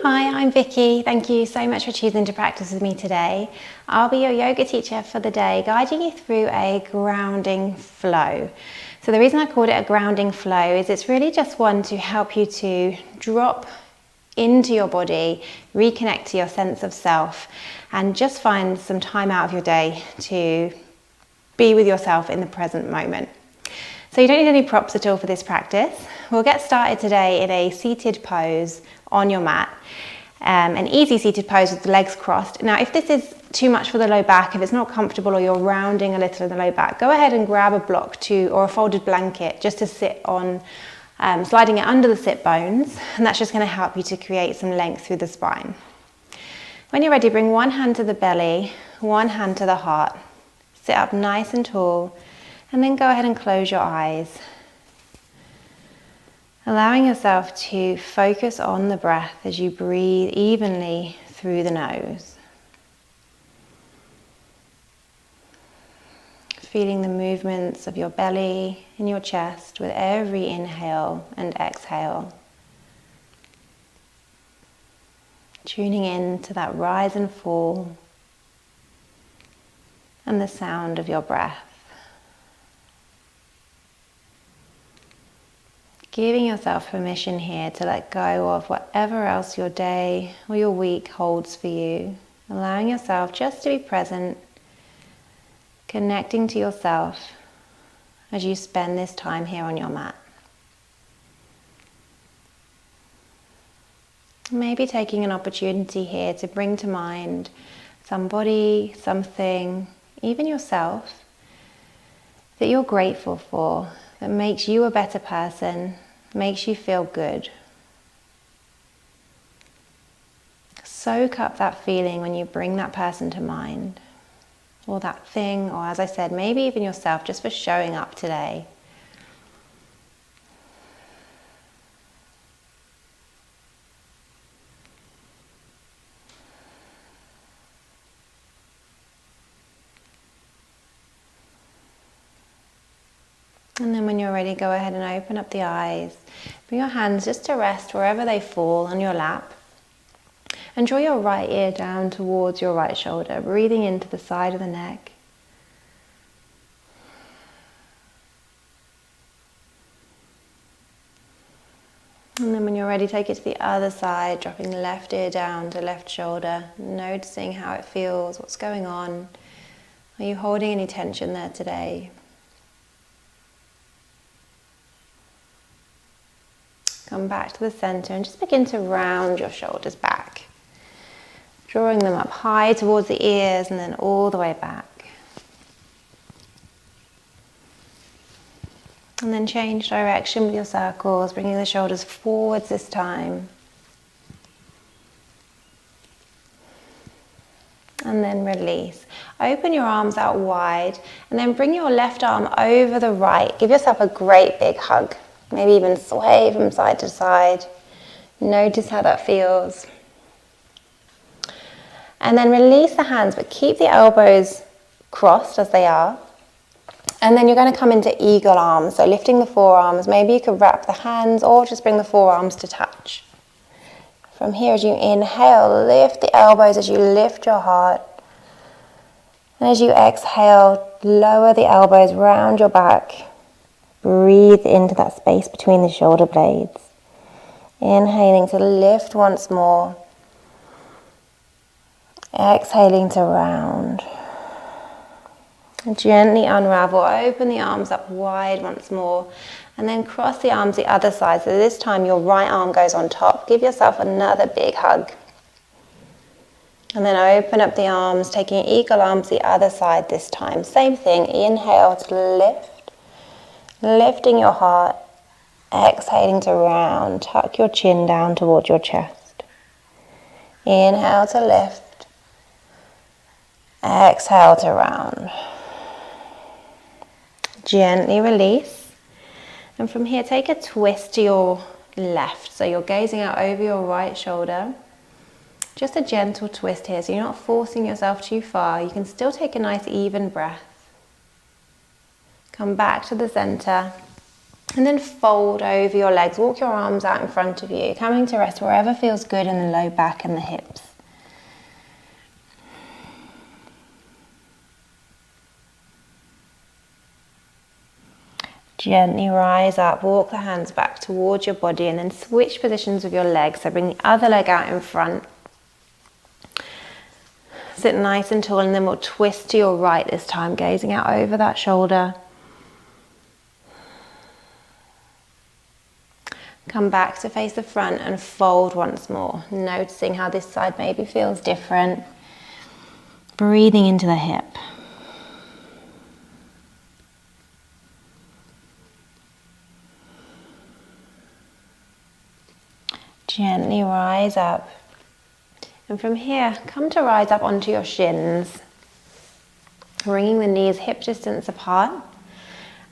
Hi, I'm Vicky. Thank you so much for choosing to practice with me today. I'll be your yoga teacher for the day, guiding you through a grounding flow. So the reason I called it a grounding flow is it's really just one to help you to drop into your body, reconnect to your sense of self, and just find some time out of your day to be with yourself in the present moment. So you don't need any props at all for this practice. We'll get started today in a seated pose on your mat. An easy seated pose with the legs crossed. Now, if this is too much for the low back, if it's not comfortable or you're rounding a little in the low back, go ahead and grab a block or a folded blanket just to sit on, sliding it under the sit bones, and that's just going to help you to create some length through the spine. When you're ready, bring one hand to the belly, one hand to the heart. Sit up nice and tall, and then go ahead and close your eyes. Allowing yourself to focus on the breath as you breathe evenly through the nose. Feeling the movements of your belly and your chest with every inhale and exhale. Tuning in to that rise and fall and the sound of your breath. Giving yourself permission here to let go of whatever else your day or your week holds for you. Allowing yourself just to be present, connecting to yourself as you spend this time here on your mat. Maybe taking an opportunity here to bring to mind somebody, something, even yourself, that you're grateful for, that makes you a better person, makes you feel good. Soak up that feeling when you bring that person to mind, or that thing, or as I said, maybe even yourself, just for showing up today. And then when you're ready, go ahead and open up the eyes. Bring your hands just to rest wherever they fall on your lap. And draw your right ear down towards your right shoulder, breathing into the side of the neck. And then when you're ready, take it to the other side, dropping the left ear down to left shoulder, noticing how it feels, what's going on. Are you holding any tension there today? Come back to the center and just begin to round your shoulders back. Drawing them up high towards the ears and then all the way back. And then change direction with your circles, bringing the shoulders forwards this time. And then release. Open your arms out wide and then bring your left arm over the right. Give yourself a great big hug. Maybe even sway from side to side. Notice how that feels. And then release the hands, but keep the elbows crossed as they are. And then you're going to come into eagle arms. So lifting the forearms. Maybe you could wrap the hands or just bring the forearms to touch. From here, as you inhale, lift the elbows as you lift your heart. And as you exhale, lower the elbows round your back. Breathe into that space between the shoulder blades. Inhaling to lift once more. Exhaling to round. And gently unravel. Open the arms up wide once more. And then cross the arms the other side. So this time your right arm goes on top. Give yourself another big hug. And then open up the arms, taking eagle arms the other side this time. Same thing. Inhale to lift. Lifting your heart, exhaling to round, tuck your chin down towards your chest. Inhale to lift, exhale to round. Gently release. And from here, take a twist to your left. So you're gazing out over your right shoulder. Just a gentle twist here, so you're not forcing yourself too far. You can still take a nice even breath. Come back to the center. And then fold over your legs, walk your arms out in front of you, coming to rest wherever feels good in the low back and the hips. Gently rise up, walk the hands back towards your body and then switch positions with your legs. So bring the other leg out in front. Sit nice and tall and then we'll twist to your right this time, gazing out over that shoulder. Come back to face the front and fold once more, noticing how this side maybe feels different. Breathing into the hip. Gently rise up. And from here, come to rise up onto your shins, bringing the knees hip distance apart.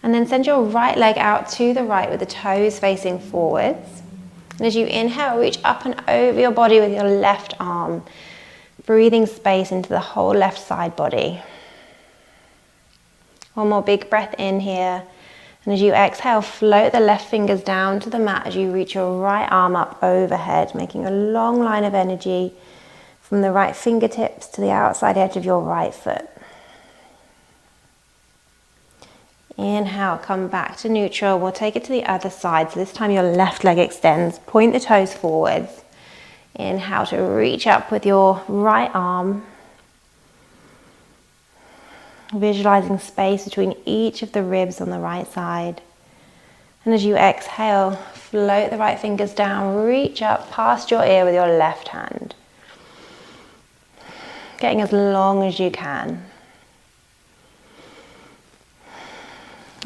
And then send your right leg out to the right with the toes facing forwards. And as you inhale, reach up and over your body with your left arm, breathing space into the whole left side body. One more big breath in here. And as you exhale, float the left fingers down to the mat as you reach your right arm up overhead, making a long line of energy from the right fingertips to the outside edge of your right foot. Inhale, come back to neutral. We'll take it to the other side. So this time your left leg extends. Point the toes forwards. Inhale to reach up with your right arm. Visualizing space between each of the ribs on the right side. And as you exhale, float the right fingers down. Reach up past your ear with your left hand. Getting as long as you can.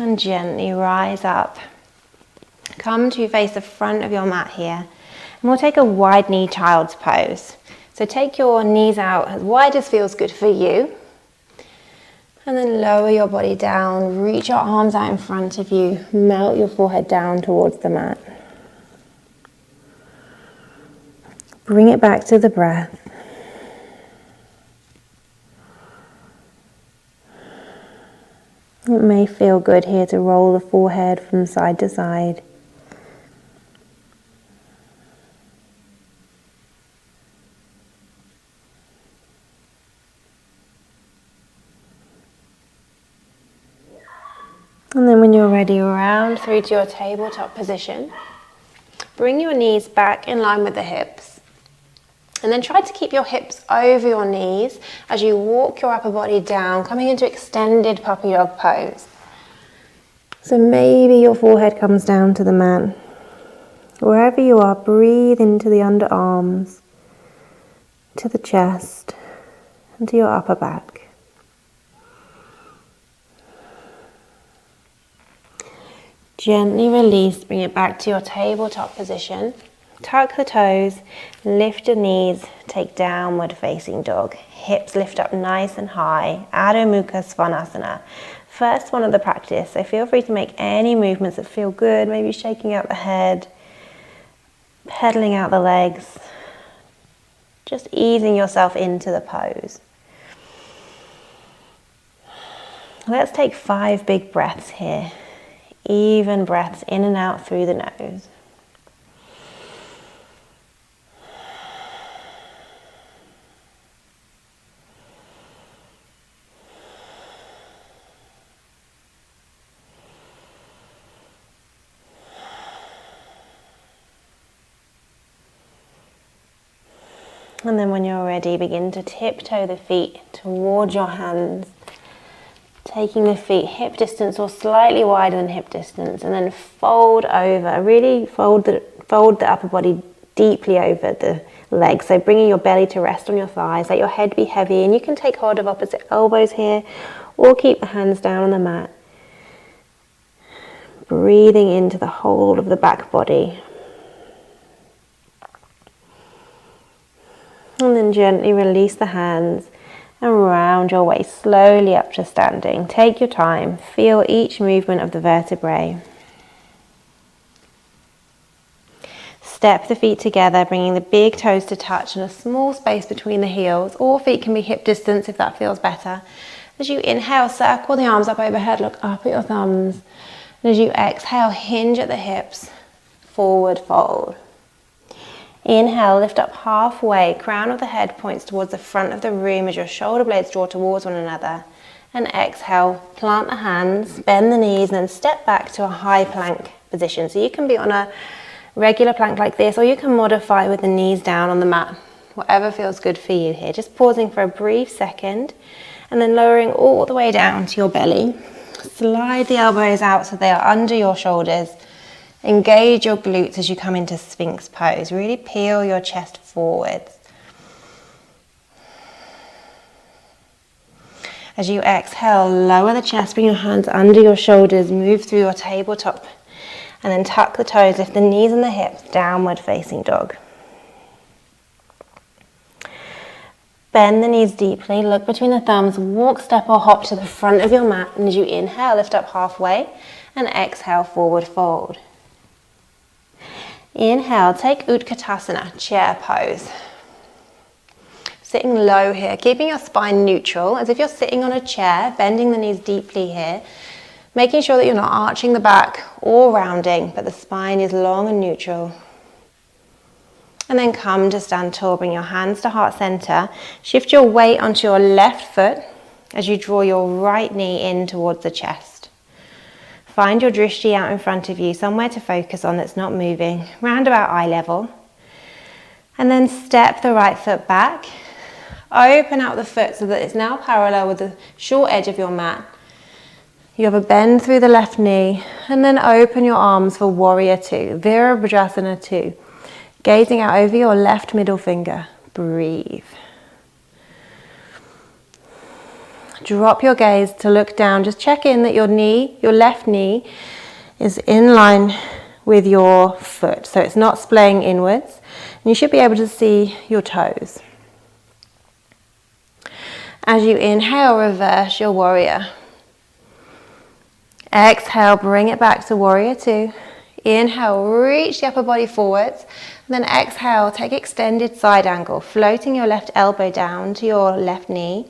And gently rise up. Come to face the front of your mat here. And we'll take a wide knee child's pose. So take your knees out as wide as feels good for you. And then lower your body down. Reach your arms out in front of you. Melt your forehead down towards the mat. Bring it back to the breath. It may feel good here to roll the forehead from side to side. And then when you're ready, round through to your tabletop position. Bring your knees back in line with the hips. And then try to keep your hips over your knees as you walk your upper body down, coming into extended puppy dog pose. So maybe your forehead comes down to the mat. Wherever you are, breathe into the underarms, to the chest, and to your upper back. Gently release, bring it back to your tabletop position. Tuck the toes, lift your knees, take downward facing dog. Hips lift up nice and high. Adho Mukha Svanasana. First one of the practice, so feel free to make any movements that feel good, maybe shaking out the head, pedaling out the legs, just easing yourself into the pose. Let's take 5 big breaths here. Even breaths in and out through the nose. And then when you're ready, begin to tiptoe the feet towards your hands, taking the feet hip distance or slightly wider than hip distance, and then fold over. Really fold the upper body deeply over the legs. So bringing your belly to rest on your thighs, let your head be heavy, and you can take hold of opposite elbows here, or keep the hands down on the mat. Breathing into the whole of the back body. And then gently release the hands and round your way slowly up to standing. Take your time, feel each movement of the vertebrae. Step the feet together, bringing the big toes to touch and a small space between the heels. All feet can be hip distance if that feels better. As you inhale, circle the arms up overhead, look up at your thumbs. And as you exhale, hinge at the hips, forward fold. Inhale, lift up halfway, crown of the head points towards the front of the room as your shoulder blades draw towards one another. And exhale, plant the hands, bend the knees, and then step back to a high plank position. So you can be on a regular plank like this, or you can modify with the knees down on the mat, whatever feels good for you here. Just pausing for a brief second, and then lowering all the way down to your belly. Slide the elbows out so they are under your shoulders. Engage your glutes as you come into Sphinx pose. Really peel your chest forwards. As you exhale, lower the chest, bring your hands under your shoulders, move through your tabletop, and then tuck the toes, lift the knees and the hips, downward facing dog. Bend the knees deeply, look between the thumbs, walk, step or hop to the front of your mat, and as you inhale, lift up halfway, and exhale, forward fold. Inhale, take Utkatasana, chair pose. Sitting low here, keeping your spine neutral, as if you're sitting on a chair, bending the knees deeply here, making sure that you're not arching the back or rounding, but the spine is long and neutral. And then come to stand tall, bring your hands to heart center, shift your weight onto your left foot as you draw your right knee in towards the chest. Find your drishti out in front of you, somewhere to focus on that's not moving, round about eye level. And then step the right foot back, open out the foot so that it's now parallel with the short edge of your mat. You have a bend through the left knee, and then open your arms for warrior two, Virabhadrasana 2. Gazing out over your left middle finger, breathe. Drop your gaze to look down, just check in that your left knee is in line with your foot, so it's not splaying inwards, and you should be able to see your toes. As you inhale, reverse your warrior. Exhale, bring it back to warrior two. Inhale, reach the upper body forwards. Then exhale, take extended side angle, floating your left elbow down to your left knee.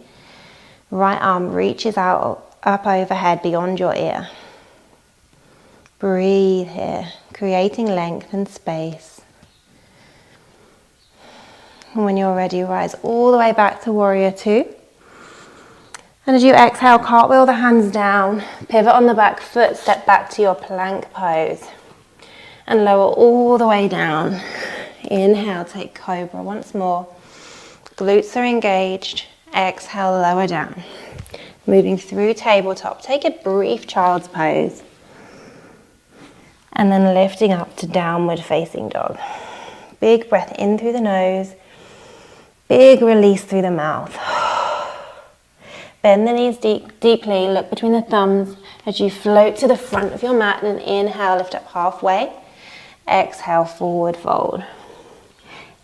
Right arm reaches out up overhead beyond your ear. Breathe here, creating length and space. And when you're ready, rise all the way back to warrior two. And as you exhale, cartwheel the hands down, pivot on the back foot, step back to your plank pose. And lower all the way down. Inhale, take cobra once more. Glutes are engaged. Exhale, lower down. Moving through tabletop. Take a brief child's pose. And then lifting up to downward facing dog. Big breath in through the nose. Big release through the mouth. Bend the knees deeply. Look between the thumbs as you float to the front of your mat. And inhale, lift up halfway. Exhale, forward fold.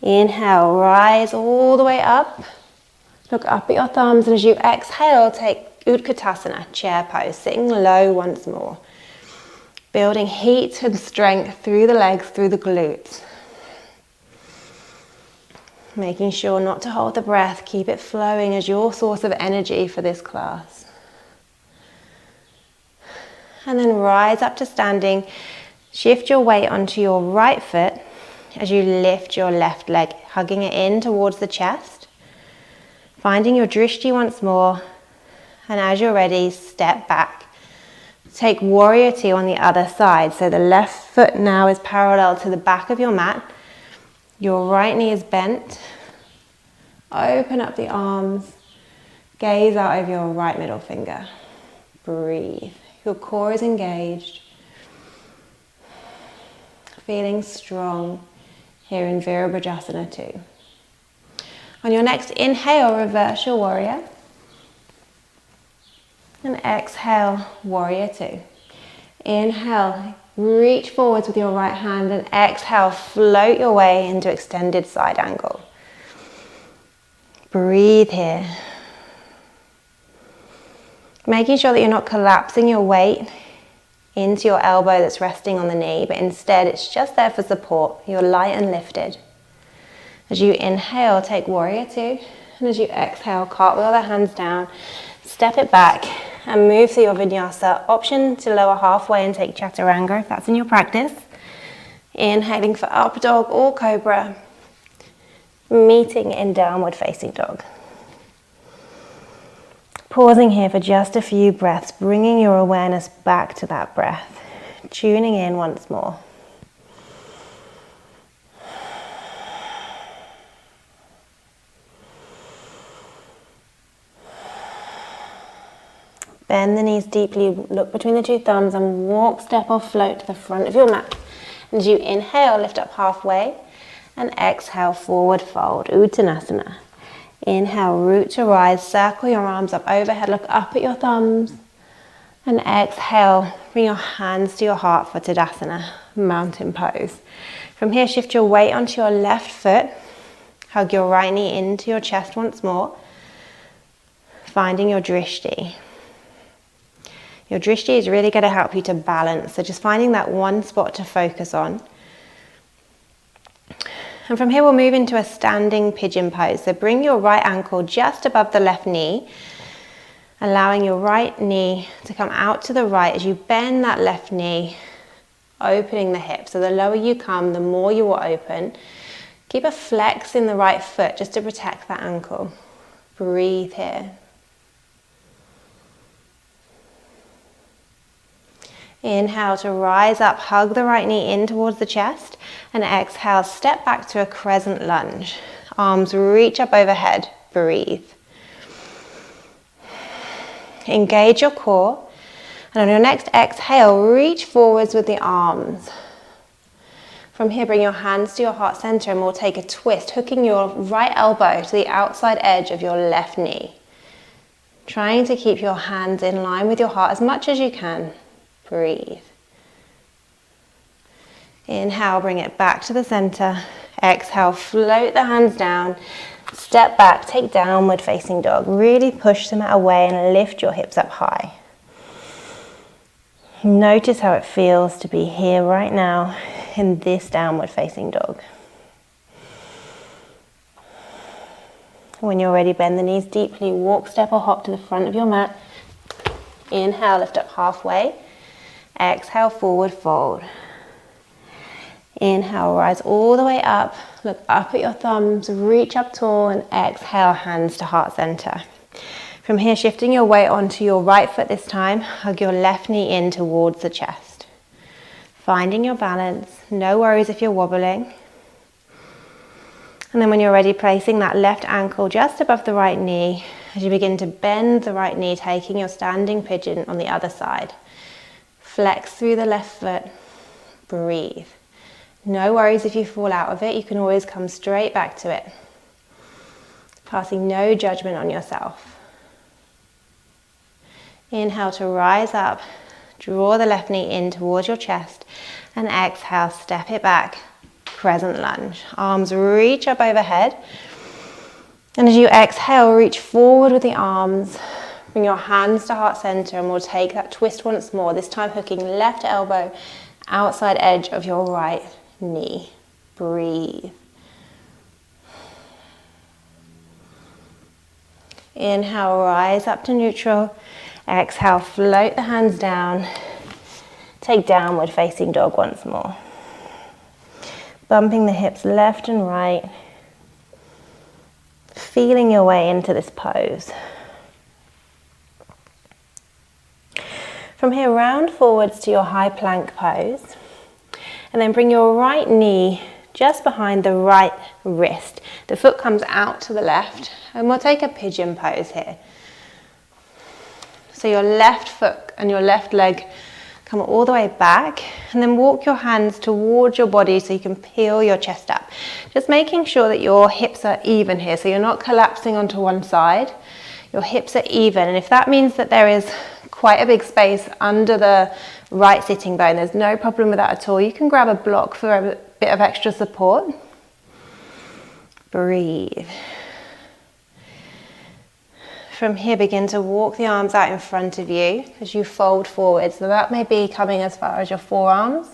Inhale, rise all the way up. Look up at your thumbs, and as you exhale, take Utkatasana, chair pose, sitting low once more. Building heat and strength through the legs, through the glutes. Making sure not to hold the breath, keep it flowing as your source of energy for this class. And then rise up to standing. Shift your weight onto your right foot as you lift your left leg, hugging it in towards the chest. Finding your drishti once more, and as you're ready, step back. Take warrior two on the other side. So the left foot now is parallel to the back of your mat. Your right knee is bent. Open up the arms. Gaze out over your right middle finger. Breathe. Your core is engaged. Feeling strong here in Virabhadrasana 2. On your next inhale, reverse your warrior. And exhale, warrior two. Inhale, reach forwards with your right hand, and exhale, float your way into extended side angle. Breathe here. Making sure that you're not collapsing your weight into your elbow that's resting on the knee, but instead it's just there for support. You're light and lifted. As you inhale, take warrior two, and as you exhale, cartwheel the hands down, step it back, and move through your vinyasa. Option to lower halfway and take chaturanga if that's in your practice. Inhaling for up dog or cobra, meeting in downward facing dog. Pausing here for just a few breaths, bringing your awareness back to that breath, tuning in once more. Bend the knees deeply, look between the two thumbs and walk, step or float to the front of your mat. And as you inhale, lift up halfway and exhale, forward fold, Utkatasana. Inhale, root to rise, circle your arms up overhead, look up at your thumbs. And exhale, bring your hands to your heart for Tadasana, mountain pose. From here, shift your weight onto your left foot. Hug your right knee into your chest once more, finding your drishti. Your drishti is really going to help you to balance, so just finding that one spot to focus on. And from here we'll move into a standing pigeon pose. So bring your right ankle just above the left knee, allowing your right knee to come out to the right as you bend that left knee, opening the hip. So the lower you come, the more you will open. Keep a flex in the right foot just to protect that ankle. Breathe here. Inhale to rise up, hug the right knee in towards the chest, and exhale, step back to a crescent lunge. Arms reach up overhead, breathe. Engage your core, and on your next exhale, reach forwards with the arms. From here, bring your hands to your heart center and we'll take a twist, hooking your right elbow to the outside edge of your left knee. Trying to keep your hands in line with your heart as much as you can. Breathe. Inhale, bring it back to the center. Exhale, float the hands down. Step back, take downward facing dog. Really push the mat away and lift your hips up high. Notice how it feels to be here right now in this downward facing dog. When you're ready, bend the knees deeply. Walk, step or hop to the front of your mat. Inhale, lift up halfway. Exhale, forward fold. Inhale, rise all the way up. Look up at your thumbs, reach up tall, and exhale, hands to heart center. From here, shifting your weight onto your right foot this time, hug your left knee in towards the chest. Finding your balance, no worries if you're wobbling. And then when you're ready, placing that left ankle just above the right knee as you begin to bend the right knee, taking your standing pigeon on the other side. Flex through the left foot, breathe. No worries if you fall out of it, you can always come straight back to it. Passing no judgment on yourself. Inhale to rise up, draw the left knee in towards your chest, and exhale, step it back, crescent lunge. Arms reach up overhead, and as you exhale, reach forward with the arms. Bring your hands to heart center and we'll take that twist once more, this time hooking left elbow outside edge of your right knee. Breathe. Inhale, rise up to neutral. Exhale, float the hands down. Take downward facing dog once more. Bumping the hips left and right. Feeling your way into this pose. From here, round forwards to your high plank pose. And then bring your right knee just behind the right wrist. The foot comes out to the left. And we'll take a pigeon pose here. So your left foot and your left leg come all the way back. And then walk your hands towards your body so you can peel your chest up. Just making sure that your hips are even here. So you're not collapsing onto one side. Your hips are even. And if that means that there is quite a big space under the right sitting bone, there's no problem with that at all. You can grab a block for a bit of extra support. Breathe. From here, begin to walk the arms out in front of you as you fold forward. So that may be coming as far as your forearms,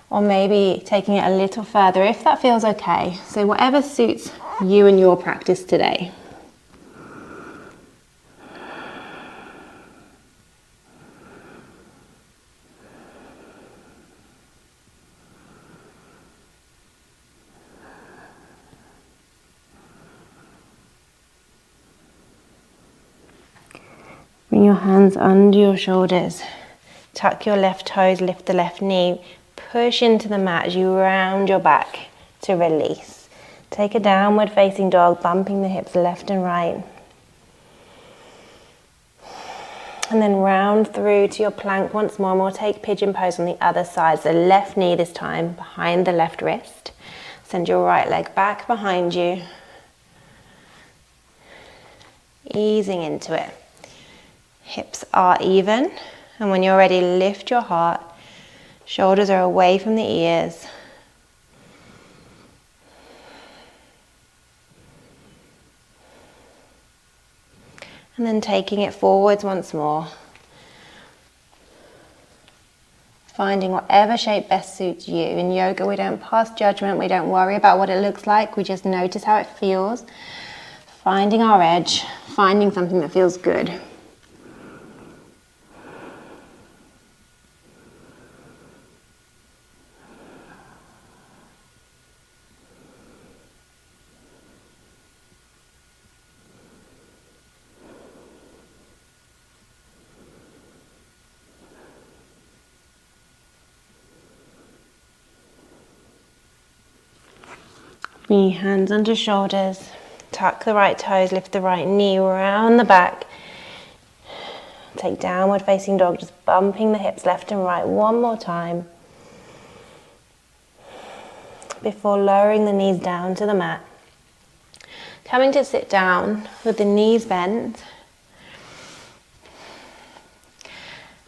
or maybe taking it a little further if that feels okay. So whatever suits you and your practice today. Bring your hands under your shoulders. Tuck your left toes, lift the left knee. Push into the mat as you round your back to release. Take a downward facing dog, bumping the hips left and right. And then round through to your plank once more, and we'll take pigeon pose on the other side. So left knee this time behind the left wrist. Send your right leg back behind you. Easing into it. Hips are even. And when you're ready, lift your heart. Shoulders are away from the ears. And then taking it forwards once more. Finding whatever shape best suits you. In yoga, we don't pass judgment, we don't worry about what it looks like, we just notice how it feels. Finding our edge, finding something that feels good. Bring your hands under shoulders, tuck the right toes, lift the right knee, round the back. Take downward facing dog, just bumping the hips left and right one more time. Before lowering the knees down to the mat. Coming to sit down with the knees bent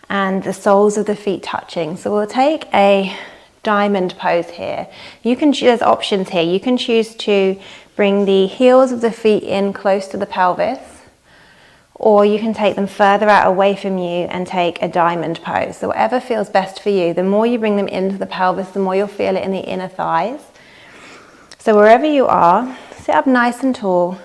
and the soles of the feet touching. So we'll take a diamond pose here. There's options here. You can choose to bring the heels of the feet in close to the pelvis, or you can take them further out away from you and take a diamond pose. So whatever feels best for you. The more you bring them into the pelvis, the more you'll feel it in the inner thighs. So wherever you are, sit up nice and tall.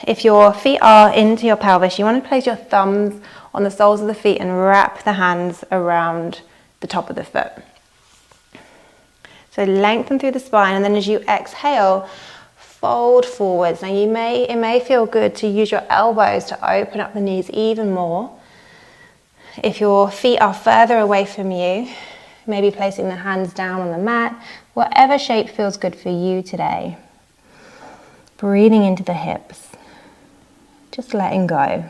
If your feet are into your pelvis, you want to place your thumbs on the soles of the feet and wrap the hands around the top of the foot. So lengthen through the spine, and then as you exhale, fold forwards. Now it may feel good to use your elbows to open up the knees even more. If your feet are further away from you, maybe placing the hands down on the mat, whatever shape feels good for you today. Breathing into the hips, just letting go.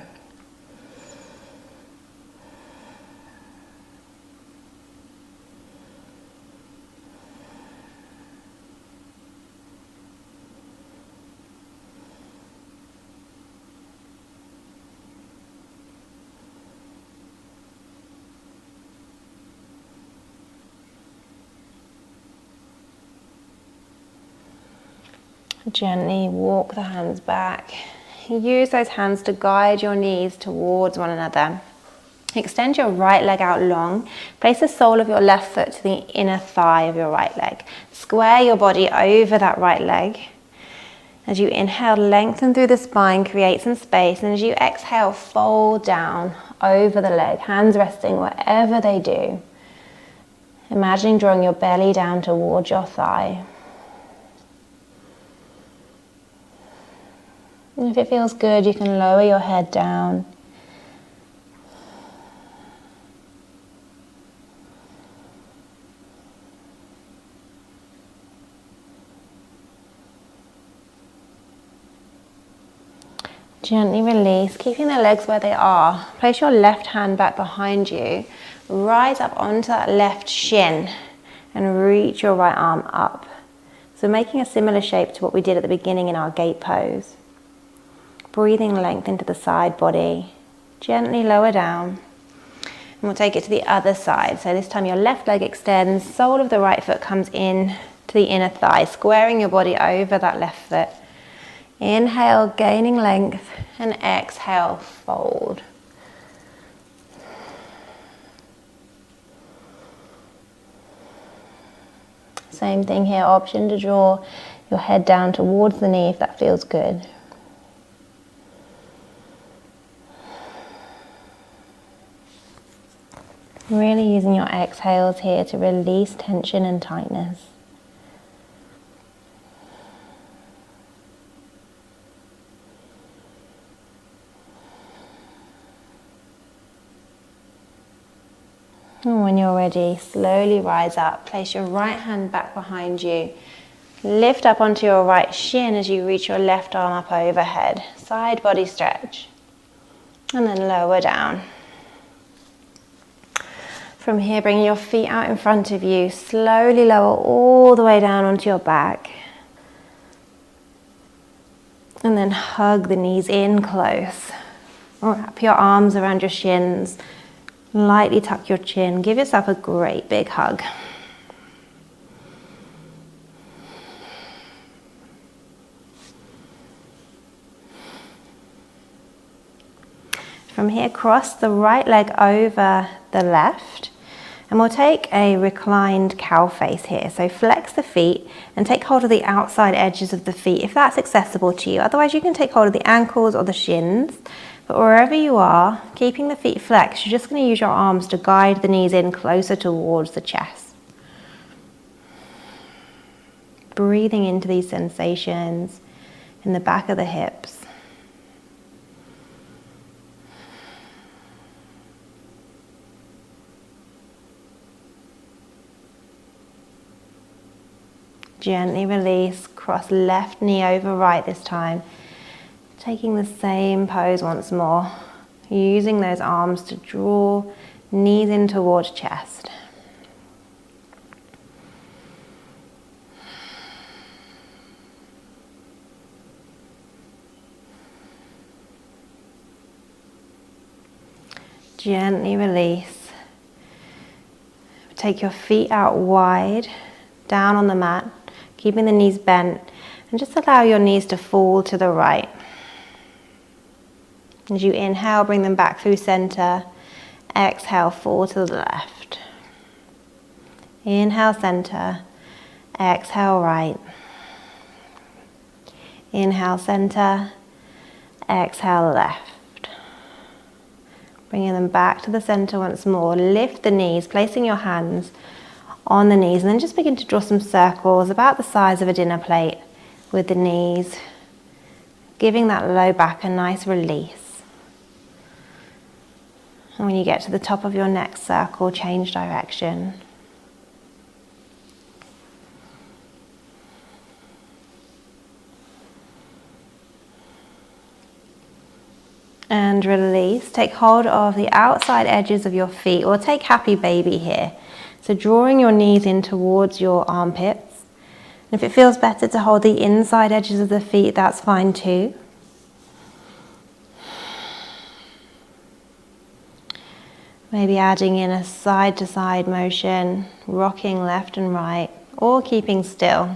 Gently walk the hands back. Use those hands to guide your knees towards one another. Extend your right leg out long. Place the sole of your left foot to the inner thigh of your right leg. Square your body over that right leg. As you inhale, lengthen through the spine, create some space. And as you exhale, fold down over the leg, hands resting wherever they do. Imagining drawing your belly down towards your thigh. And if it feels good, you can lower your head down. Gently release, keeping the legs where they are. Place your left hand back behind you. Rise up onto that left shin and reach your right arm up. So making a similar shape to what we did at the beginning in our gate pose. Breathing length into the side body. Gently lower down. And we'll take it to the other side. So this time your left leg extends, sole of the right foot comes in to the inner thigh, squaring your body over that left foot. Inhale, gaining length, and exhale, fold. Same thing here, option to draw your head down towards the knee if that feels good. Really using your exhales here to release tension and tightness. And when you're ready, slowly rise up. Place your right hand back behind you. Lift up onto your right shin as you reach your left arm up overhead. Side body stretch. And then lower down. From here, bring your feet out in front of you. Slowly lower all the way down onto your back. And then hug the knees in close. Wrap your arms around your shins. Lightly tuck your chin. Give yourself a great big hug. From here, cross the right leg over the left. And we'll take a reclined cow face here. So flex the feet and take hold of the outside edges of the feet if that's accessible to you. Otherwise, you can take hold of the ankles or the shins. But wherever you are, keeping the feet flexed, you're just going to use your arms to guide the knees in closer towards the chest. Breathing into these sensations in the back of the hips. Gently release, cross left knee over right this time. Taking the same pose once more. Using those arms to draw knees in towards chest. Gently release. Take your feet out wide, down on the mat. Keeping the knees bent, and just allow your knees to fall to the right. As you inhale, bring them back through center. Exhale, fall to the left. Inhale, center. Exhale, right. Inhale, center. Exhale, left. Bringing them back to the center once more. Lift the knees, placing your hands on the knees, and then just begin to draw some circles about the size of a dinner plate with the knees, giving that low back a nice release. And when you get to the top of your next circle, change direction. And release. Take hold of the outside edges of your feet, or take happy baby here. So drawing your knees in towards your armpits. And if it feels better to hold the inside edges of the feet, that's fine too. Maybe adding in a side to side motion, rocking left and right, or keeping still.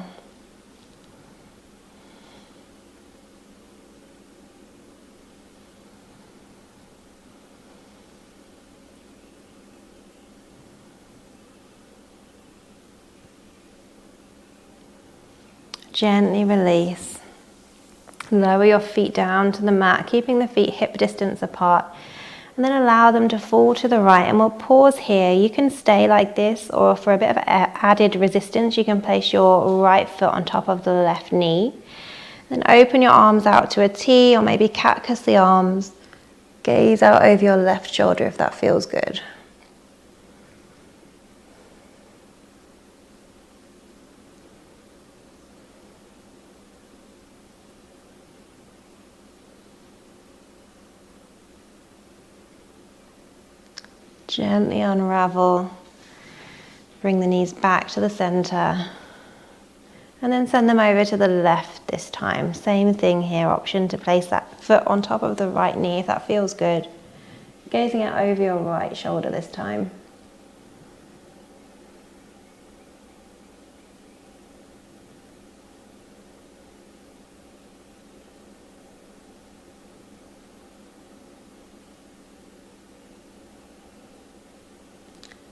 Gently release. Lower your feet down to the mat, keeping the feet hip distance apart. And then allow them to fall to the right. And we'll pause here. You can stay like this, or for a bit of added resistance, you can place your right foot on top of the left knee. Then open your arms out to a T, or maybe cactus the arms. Gaze out over your left shoulder if that feels good. Gently unravel, bring the knees back to the center, and then send them over to the left this time. Same thing here, option to place that foot on top of the right knee if that feels good. Gazing out over your right shoulder this time.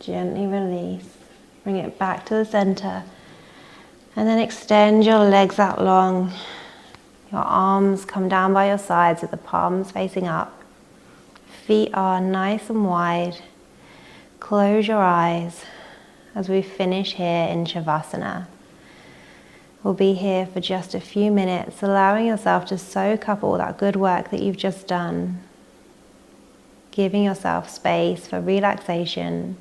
Gently release, bring it back to the center, and then extend your legs out long. Your arms come down by your sides with the palms facing up. Feet are nice and wide. Close your eyes as we finish here in Shavasana. We'll be here for just a few minutes, allowing yourself to soak up all that good work that you've just done. Giving yourself space for relaxation.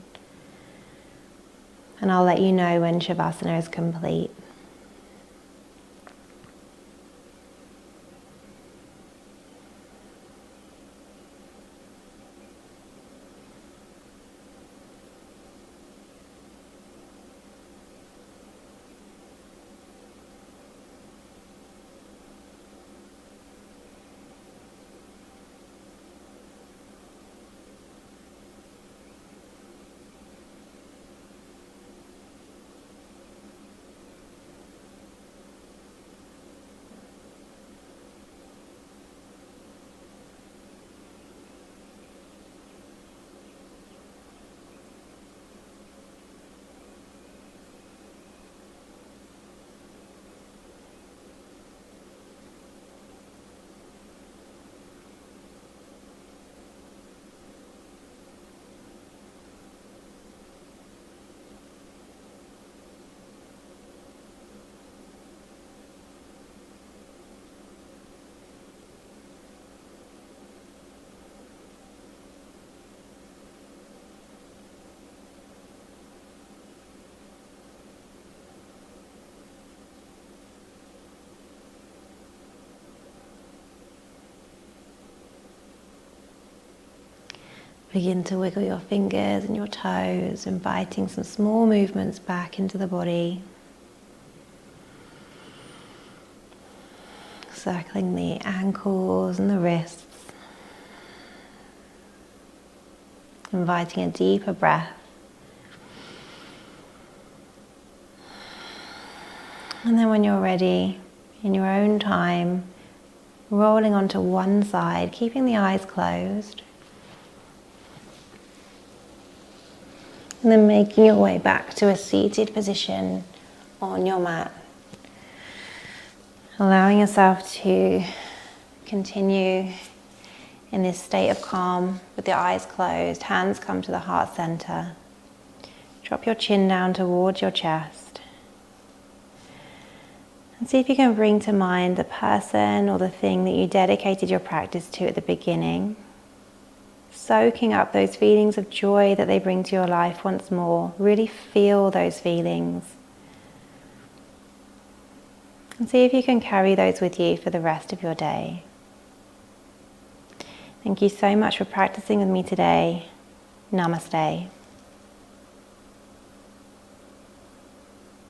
and I'll let you know when Shavasana is complete. Begin to wiggle your fingers and your toes, inviting some small movements back into the body. Circling the ankles and the wrists. Inviting a deeper breath. And then when you're ready, in your own time, rolling onto one side, keeping the eyes closed. And then making your way back to a seated position on your mat. Allowing yourself to continue in this state of calm with the eyes closed, hands come to the heart center. Drop your chin down towards your chest. And see if you can bring to mind the person or the thing that you dedicated your practice to at the beginning. Soaking up those feelings of joy that they bring to your life once more. Really feel those feelings. And see if you can carry those with you for the rest of your day. Thank you so much for practicing with me today. Namaste.